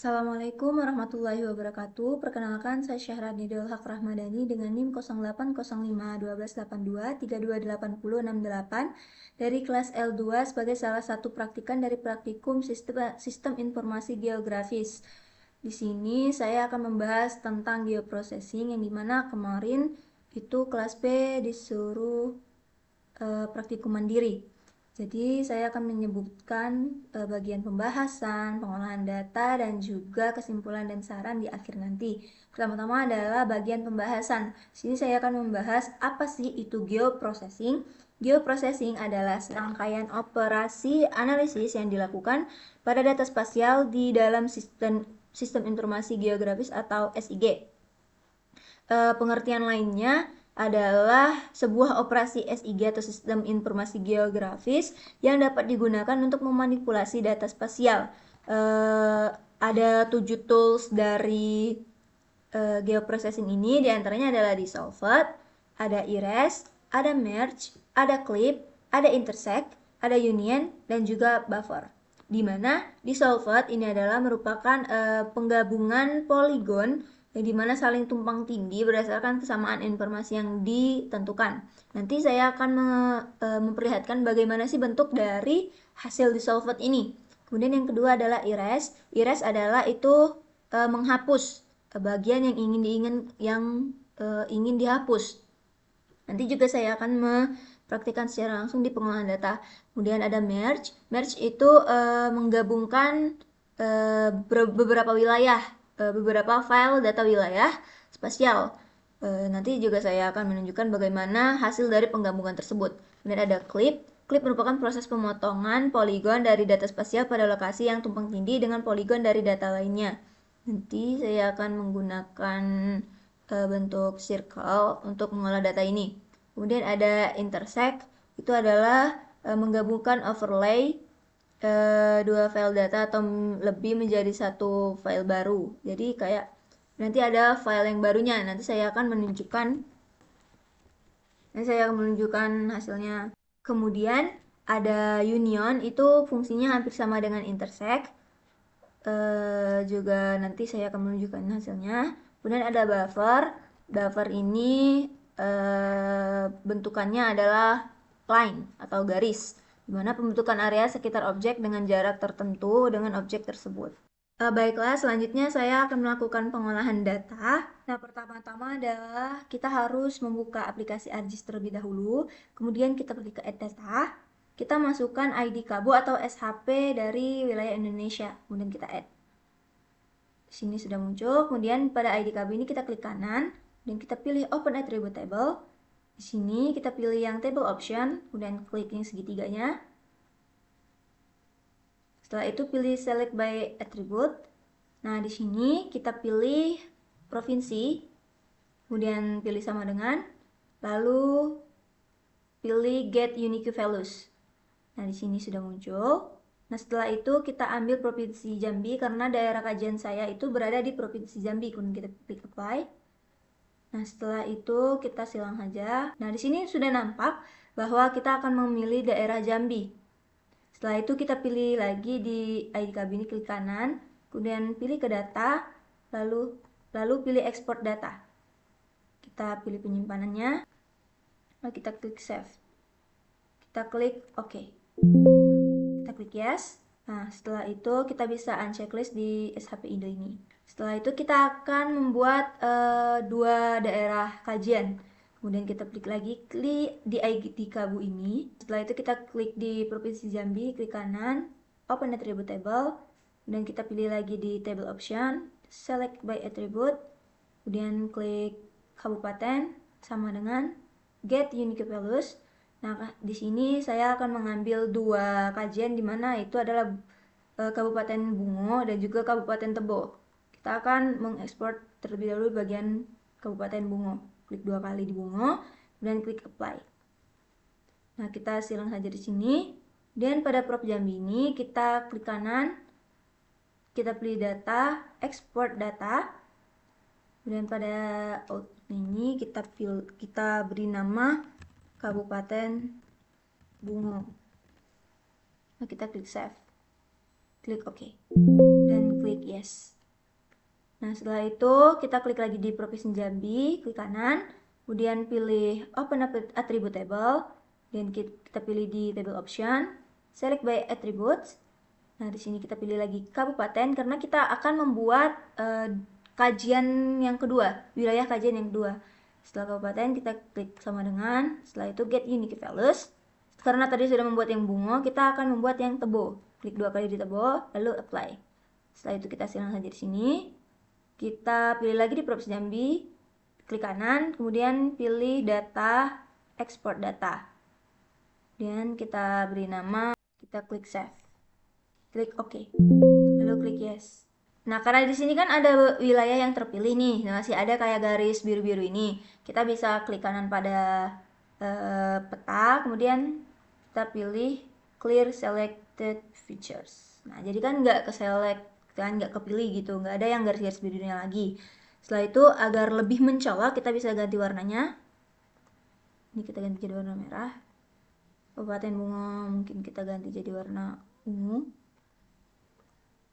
Assalamualaikum warahmatullahi wabarakatuh. Perkenalkan, saya Syahrani Nidul Haq Rahmadani dengan NIM 08051282328068 dari kelas L2 sebagai salah satu praktikan dari praktikum Sistem Informasi Geografis. Di sini saya akan membahas tentang geoprocessing yang dimana kemarin itu kelas B disuruh praktikum mandiri. Jadi saya akan menyebutkan bagian pembahasan, pengolahan data, dan juga kesimpulan dan saran di akhir nanti. Pertama-tama adalah bagian pembahasan. Di sini saya akan membahas apa sih itu geoprocessing. Geoprocessing adalah serangkaian operasi analisis yang dilakukan pada data spasial di dalam sistem informasi geografis atau SIG. Pengertian lainnya adalah sebuah operasi SIG atau Sistem Informasi Geografis yang dapat digunakan untuk memanipulasi data spasial. Ada 7 tools dari geoprocessing ini, diantaranya adalah Dissolved, ada Erase, ada Merge, ada Clip, ada Intersect, ada Union, dan juga Buffer. Di mana Dissolved ini adalah merupakan penggabungan poligon yang dimana saling tumpang tindih berdasarkan kesamaan informasi yang ditentukan. Nanti saya akan memperlihatkan bagaimana sih bentuk dari hasil Dissolved ini. Kemudian yang kedua adalah Erase. Erase adalah itu menghapus bagian yang ingin dihapus. Nanti juga saya akan mempraktikkan secara langsung di pengolahan data. Kemudian ada Merge. Merge itu menggabungkan beberapa wilayah, beberapa file data wilayah spasial. Nanti juga saya akan menunjukkan bagaimana hasil dari penggabungan tersebut. Kemudian ada Clip. Clip merupakan proses pemotongan poligon dari data spasial pada lokasi yang tumpang tindih dengan poligon dari data lainnya. Nanti saya akan menggunakan bentuk circle untuk mengolah data ini. Kemudian ada Intersect. Itu adalah menggabungkan overlay dua file data atau lebih menjadi satu file baru. Jadi kayak nanti ada file yang barunya. Nanti saya akan menunjukkan hasilnya. Kemudian ada Union, itu fungsinya hampir sama dengan Intersect. Juga nanti saya akan menunjukkan hasilnya. Kemudian ada Buffer. Buffer ini bentukannya adalah line atau garis, di mana pembentukan area sekitar objek dengan jarak tertentu dengan objek tersebut. Baiklah, selanjutnya saya akan melakukan pengolahan data. Nah, pertama-tama adalah kita harus membuka aplikasi ArcGIS terlebih dahulu. Kemudian kita pergi ke Add Data. Kita masukkan ID KABU atau SHP dari wilayah Indonesia. Kemudian kita add. Di sini sudah muncul. Kemudian pada ID KABU ini kita klik kanan dan kita pilih Open Attribute Table. Di sini kita pilih yang Table Option, kemudian klik yang segitiganya. Setelah itu pilih Select by Attribute. Nah, di sini kita pilih provinsi, kemudian pilih sama dengan, lalu pilih Get Unique Values. Nah, di sini sudah muncul. Nah, setelah itu kita ambil Provinsi Jambi karena daerah kajian saya itu berada di Provinsi Jambi. Kemudian kita klik Apply. Nah, setelah itu kita silang saja. Nah, di sini sudah nampak bahwa kita akan memilih daerah Jambi. Setelah itu kita pilih lagi di ID KABU ini, klik kanan, kemudian pilih ke data, lalu pilih export data. Kita pilih penyimpanannya, lalu kita klik save. Kita klik OK. Kita klik yes. Nah, setelah itu kita bisa unchecklist di SHP IDE ini. Setelah itu kita akan membuat dua daerah kajian. Kemudian kita klik lagi di ID KABU ini. Setelah itu kita klik di Provinsi Jambi, klik kanan, Open Attribute Table. Kemudian kita pilih lagi di Table Option, Select by Attribute. Kemudian klik Kabupaten sama dengan Get Unique Values. Nah, di sini saya akan mengambil dua kajian di mana itu adalah Kabupaten Bungo dan juga Kabupaten Tebo. Kita akan mengekspor terlebih dahulu bagian Kabupaten Bungo. Klik dua kali di Bungo, dan klik Apply. Nah, kita silang saja di sini. Dan pada Prop Jambi ini kita klik kanan, kita pilih data, export data. Kemudian pada output ini kita beri nama Kabupaten Bungo. Nah, kita klik save, klik OK, dan klik yes. Nah, setelah itu kita klik lagi di Provinsi Jambi, klik kanan, kemudian pilih Open Attribute Table, dan kita pilih di Table Option, Select by Attributes. Nah, di sini kita pilih lagi kabupaten karena kita akan membuat kajian yang kedua, wilayah kajian yang kedua. Setelah kabupaten kita klik sama dengan, setelah itu Get Unique Values. Karena tadi sudah membuat yang bungo, kita akan membuat yang tebo. Klik 2 kali di tebo, lalu Apply. Setelah itu kita silang saja di sini. Kita pilih lagi di Provinsi Jambi, klik kanan, kemudian pilih Data, Export Data. Dan kita beri nama, kita klik Save. Klik OK. Lalu klik Yes. Nah, karena di sini kan ada wilayah yang terpilih nih, masih ada kayak garis biru-biru ini. Kita bisa klik kanan pada peta, kemudian kita pilih Clear Selected Features. Nah, jadi kan nggak ke-select, kan nggak kepilih gitu, nggak ada yang garis-garis birunya lagi. Setelah itu, agar lebih mencolok, kita bisa ganti warnanya. Ini kita ganti jadi warna merah. Kabupaten bunga mungkin kita ganti jadi warna ungu.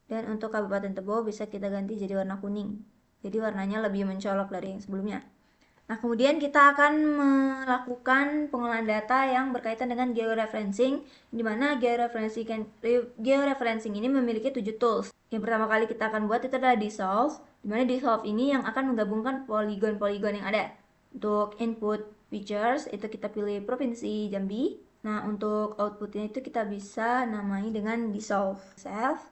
Dan untuk Kabupaten Tebo bisa kita ganti jadi warna kuning. Jadi warnanya lebih mencolok dari yang sebelumnya. Nah, kemudian kita akan melakukan pengolahan data yang berkaitan dengan georeferencing, di mana georeferencing ini memiliki 7 tools. Yang pertama kali kita akan buat itu adalah Dissolve, di mana Dissolve ini yang akan menggabungkan poligon-poligon yang ada. Untuk input features itu kita pilih Provinsi Jambi. Nah, untuk outputnya itu kita bisa namai dengan Dissolve. Save.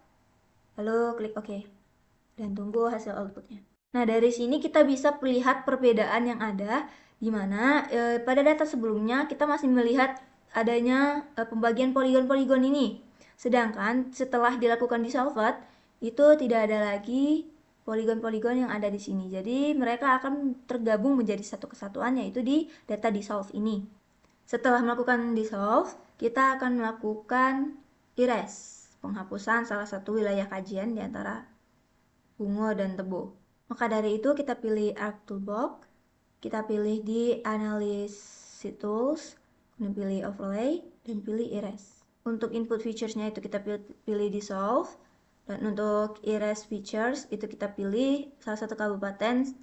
Lalu klik OK dan tunggu hasil outputnya. Nah, dari sini kita bisa melihat perbedaan yang ada, di mana pada data sebelumnya kita masih melihat adanya pembagian poligon-poligon ini. Sedangkan setelah dilakukan dissolved, itu tidak ada lagi poligon-poligon yang ada di sini. Jadi mereka akan tergabung menjadi satu kesatuan, yaitu di data dissolve ini. Setelah melakukan dissolve, kita akan melakukan erase, penghapusan salah satu wilayah kajian di antara bungo dan tebo. Maka dari itu kita pilih Arc Toolbox, kita pilih di Analysis Tools, kemudian pilih Overlay, dan pilih Erase. Untuk input features-nya itu kita pilih Dissolve, dan untuk Erase Features itu kita pilih salah satu kabupaten,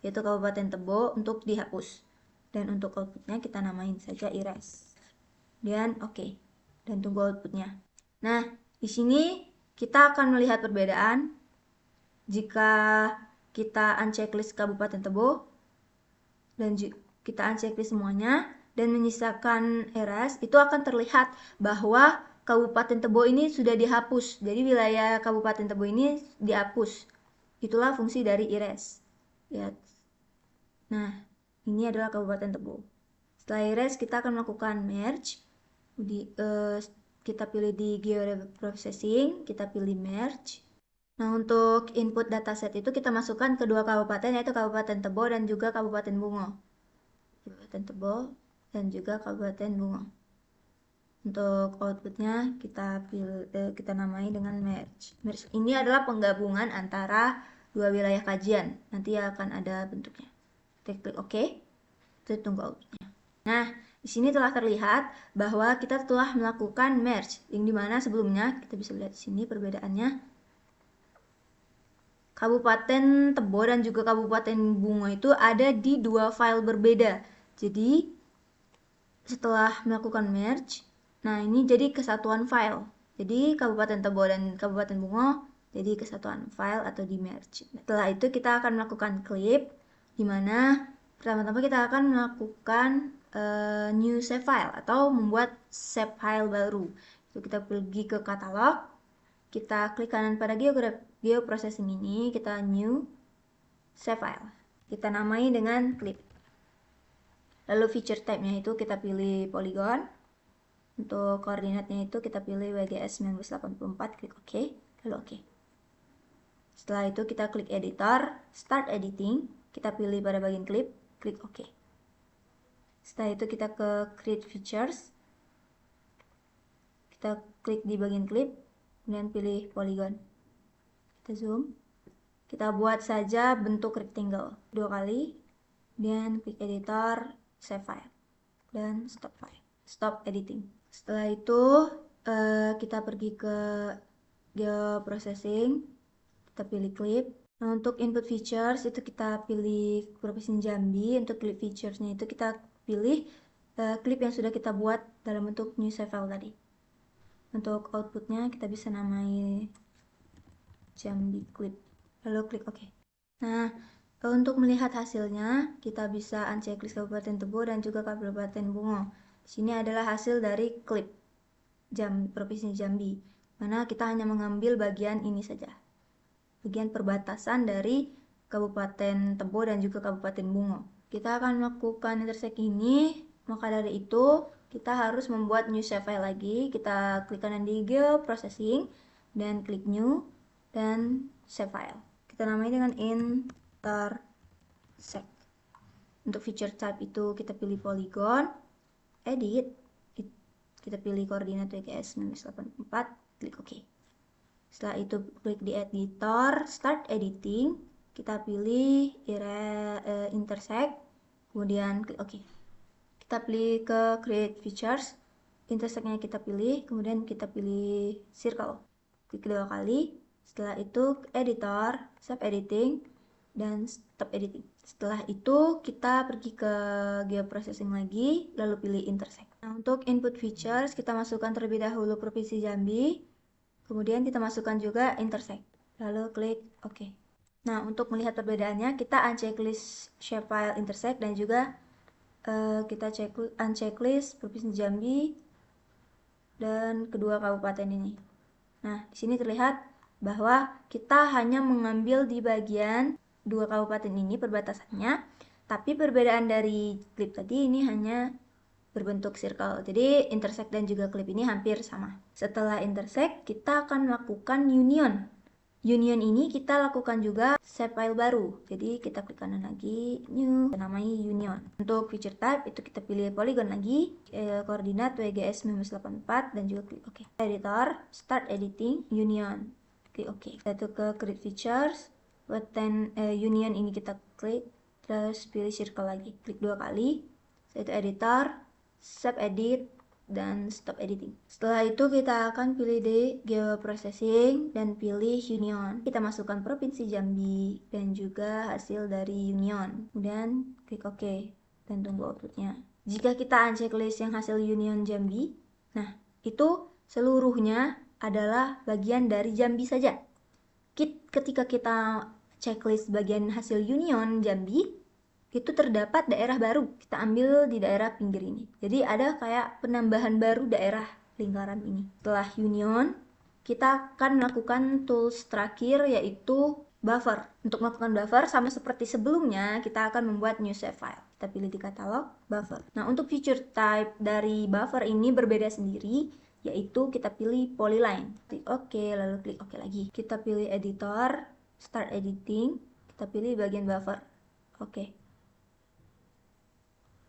yaitu Kabupaten Tebo, untuk dihapus. Dan untuk outputnya kita namain saja Erase. Dan OK, dan tunggu outputnya. Nah, di sini kita akan melihat perbedaan jika kita unchecklist Kabupaten Tebo dan kita unchecklist semuanya dan menyisakan erase, itu akan terlihat bahwa Kabupaten Tebo ini sudah dihapus. Jadi wilayah Kabupaten Tebo ini dihapus. Itulah fungsi dari erase. Lihat. Nah, ini adalah Kabupaten Tebo. Setelah erase, kita akan melakukan merge. Kita pilih di Geoprocessing, kita pilih merge. Nah, untuk input dataset itu kita masukkan kedua kabupaten, yaitu Kabupaten Tebo dan juga Kabupaten Bungo. Kabupaten Tebo dan juga Kabupaten Bungo. Untuk outputnya kita namai dengan merge. Merge ini adalah penggabungan antara dua wilayah kajian. Nanti akan ada bentuknya. Kita klik OK. Kita tunggu outputnya. Nah, di sini telah terlihat bahwa kita telah melakukan merge, yang dimana sebelumnya kita bisa lihat di sini perbedaannya. Kabupaten Tebo dan juga Kabupaten Bungo itu ada di dua file berbeda. Jadi setelah melakukan merge, nah ini jadi kesatuan file. Jadi Kabupaten Tebo dan Kabupaten Bungo jadi kesatuan file atau di merge. Setelah itu kita akan melakukan clip, di mana pertama-tama kita akan melakukan new save file atau membuat save file baru. Itu kita pergi ke katalog, kita klik kanan pada geoprocessing ini, kita new save file. Kita namai dengan clip. Lalu feature type-nya itu kita pilih polygon. Untuk koordinatnya itu kita pilih WGS 1984, klik OK, lalu OK. Setelah itu kita klik editor, start editing, kita pilih pada bagian clip, klik OK. Setelah itu kita ke create features, kita klik di bagian clip, kemudian pilih polygon. Kita zoom, kita buat saja bentuk rectangle 2 kali, dan klik editor, save file, dan stop editing. Setelah itu kita pergi ke geoprocessing, kita pilih clip, Nah, untuk input features itu kita pilih Provinsi Jambi. Untuk clip featuresnya itu kita pilih klip yang sudah kita buat dalam bentuk new save file tadi. Untuk outputnya kita bisa namai Jambi clip, lalu klik OK. Nah, untuk melihat hasilnya kita bisa unchecklist Kabupaten Tebo dan juga Kabupaten Bungo. Di sini adalah hasil dari klip Provinsi Jambi, mana kita hanya mengambil bagian ini saja, bagian perbatasan dari Kabupaten Tebo dan juga Kabupaten Bungo. Kita akan melakukan intersect ini, maka dari itu kita harus membuat new save file lagi. Kita klik kanan di geoprocessing dan klik new dan save file. Kita namai dengan intersect. Untuk feature type itu kita pilih polygon, edit, kita pilih koordinat WGS 1984, klik OK. Setelah itu klik di editor, start editing, kita pilih intersect, kemudian klik OK. Kita pilih ke create features, intersectnya kita pilih, kemudian kita pilih circle, klik 2 kali. Setelah itu editor, save editing, dan stop editing. Setelah itu kita pergi ke geoprocessing lagi, lalu pilih intersect. Nah, untuk input features kita masukkan terlebih dahulu Provinsi Jambi, kemudian kita masukkan juga intersect, lalu klik OK. Nah, untuk melihat perbedaannya kita unchecklist shapefile intersect dan juga kita unchecklist Provinsi Jambi dan kedua kabupaten ini. Nah, di sini terlihat bahwa kita hanya mengambil di bagian dua kabupaten ini perbatasannya, tapi perbedaan dari klip tadi ini hanya berbentuk circle. Jadi intersect dan juga klip ini hampir sama. Setelah intersect, kita akan melakukan union. Union ini kita lakukan juga save file baru. Jadi kita klik kanan lagi, new, namai union. Untuk feature type itu kita pilih polygon lagi, koordinat WGS 1984 dan juga klik OK. Editor, start editing, union, klik OK. Kita ke create features, button union ini kita klik, terus pilih circle lagi, klik 2 kali. Setelah itu editor, save edit, dan stop editing. Setelah itu kita akan pilih di geoprocessing dan pilih union. Kita masukkan Provinsi Jambi dan juga hasil dari union. Kemudian klik OK dan tunggu outputnya. Jika kita unchecklist yang hasil union Jambi, nah itu seluruhnya adalah bagian dari Jambi saja. Ketika kita checklist bagian hasil union Jambi, itu terdapat daerah baru, kita ambil di daerah pinggir ini. Jadi ada kayak penambahan baru daerah lingkaran ini. Setelah union, kita akan melakukan tools terakhir yaitu buffer. Untuk melakukan buffer sama seperti sebelumnya, kita akan membuat new save file. Kita pilih di katalog buffer. Nah, untuk feature type dari buffer ini berbeda sendiri, yaitu kita pilih polyline. Klik OK, lalu klik OK lagi. Kita pilih editor, start editing, kita pilih bagian buffer. Oke.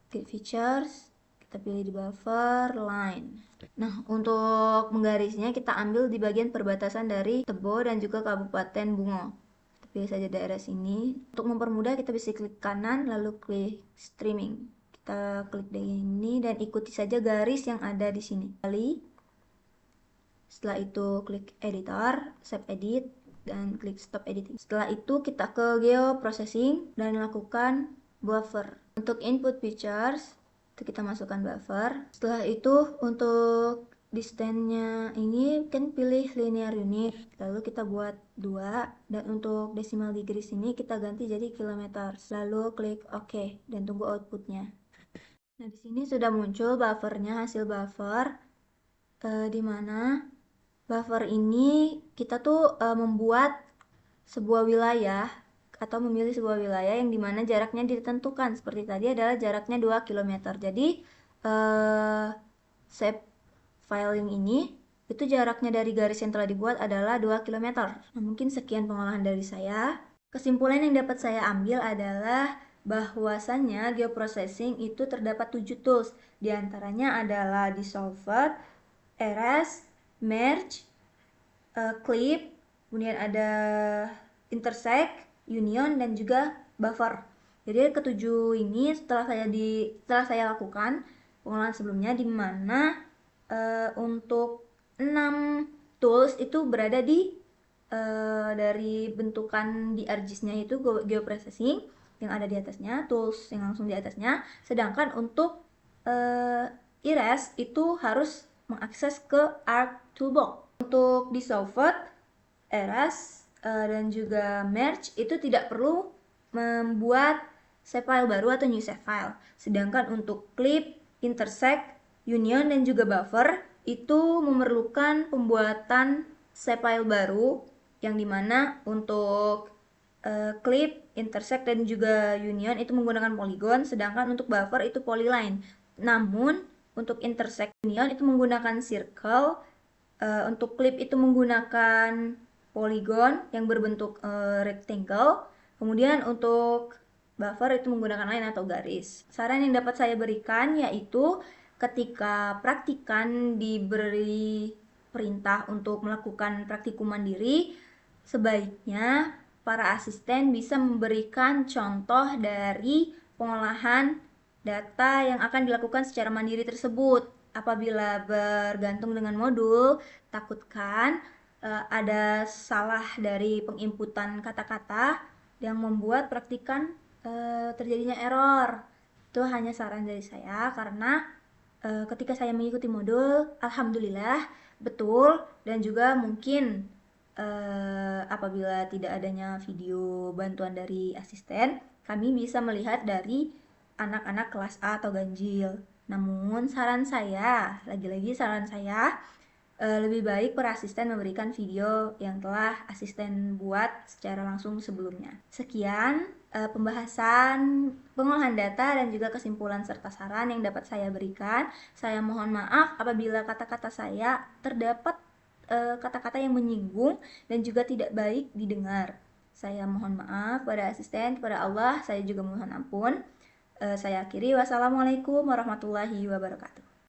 Klik features, kita pilih di buffer line. Nah, untuk menggarisnya kita ambil di bagian perbatasan dari Tebo dan juga Kabupaten Bungo. Kita pilih saja daerah sini. Untuk mempermudah kita bisa klik kanan lalu klik streaming. Kita klik di ini dan ikuti saja garis yang ada di sini. Kali. Setelah itu klik editor, save edit, dan klik stop editing. Setelah itu kita ke geoprocessing dan lakukan buffer. Untuk input features itu kita masukkan buffer. Setelah itu untuk distance-nya ini kan pilih linear unit, lalu kita buat 2, dan untuk decimal degrees ini kita ganti jadi kilometer. Lalu klik OK dan tunggu outputnya. Nah, di sini sudah muncul buffernya, hasil buffer, di mana buffer ini kita tuh membuat sebuah wilayah atau memilih sebuah wilayah yang dimana jaraknya ditentukan. Seperti tadi adalah jaraknya 2 km. Jadi save filing ini itu jaraknya dari garis yang telah dibuat adalah 2 km. Nah, mungkin sekian pengolahan dari saya. Kesimpulan yang dapat saya ambil adalah bahwasannya geoprocessing itu terdapat 7 tools. Di antaranya adalah dissolver, erase, merge, clip, kemudian ada intersect, union, dan juga buffer. Jadi ketujuh ini setelah saya lakukan pengolahan sebelumnya, di mana untuk 6 tools itu berada di dari bentukan di ArcGIS-nya itu geoprocessing yang ada di atasnya, tools yang langsung di atasnya. Sedangkan untuk Iris itu harus mengakses ke Arc Toolbox. Untuk di Solver, Eras dan juga Merge itu tidak perlu membuat save file baru atau new save file. Sedangkan untuk Clip, Intersect, Union dan juga Buffer itu memerlukan pembuatan save file baru yang dimana untuk Clip, Intersect dan juga Union itu menggunakan polygon, sedangkan untuk Buffer itu polyline. Namun untuk Intersect Union itu menggunakan circle, untuk Clip itu menggunakan polygon yang berbentuk rectangle. Kemudian untuk Buffer itu menggunakan line atau garis. Saran yang dapat saya berikan yaitu ketika praktikan diberi perintah untuk melakukan praktikum mandiri, sebaiknya para asisten bisa memberikan contoh dari pengolahan data yang akan dilakukan secara mandiri tersebut. Apabila bergantung dengan modul, takutkan ada salah dari penginputan kata-kata yang membuat praktikan terjadinya error. Itu hanya saran dari saya karena ketika saya mengikuti modul, alhamdulillah betul, dan juga mungkin apabila tidak adanya video bantuan dari asisten, kami bisa melihat dari anak-anak kelas A atau ganjil. Namun saran saya, lagi-lagi saran saya, lebih baik para asisten memberikan video yang telah asisten buat secara langsung sebelumnya. Sekian pembahasan pengolahan data dan juga kesimpulan serta saran yang dapat saya berikan. Saya mohon maaf apabila kata-kata saya terdapat kata-kata yang menyinggung dan juga tidak baik didengar. Saya mohon maaf pada asisten, kepada Allah saya juga mohon ampun. Saya akhiri, wassalamualaikum warahmatullahi wabarakatuh.